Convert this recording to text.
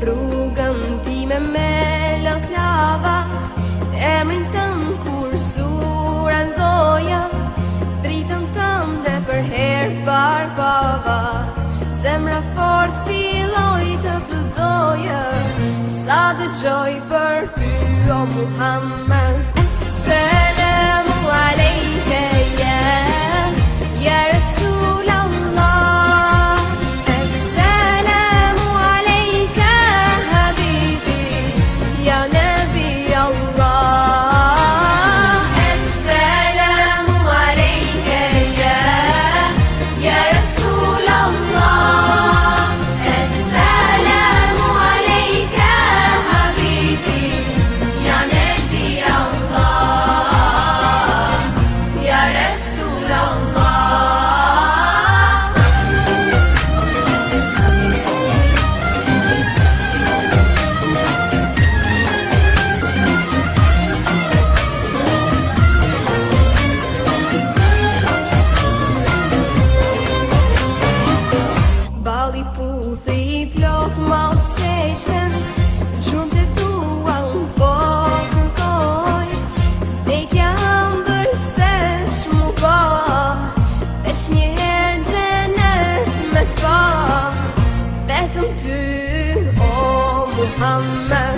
rrugën time me lava, emrin tëm kur sur aldoja, dritën tëm dhe për herë t'barbava. Zemra fort filloj të doja, sa dëgjoj për ty o Muhammed. Selamu alejke ya Rasul Allah, Assalamu alejke habibi ya Nabi Allah. Assalamu alejke ya Rasul Allah, Assalamu alejke habibi ya Nabi Allah, ya Rasul Allah. Bali puthi plot mal seqten, gjumë të tua unë po kërkoj, vdekja ëmbël se shmu po, veç një herë në xhenet me t'pa, vetëm ty o Muhammed.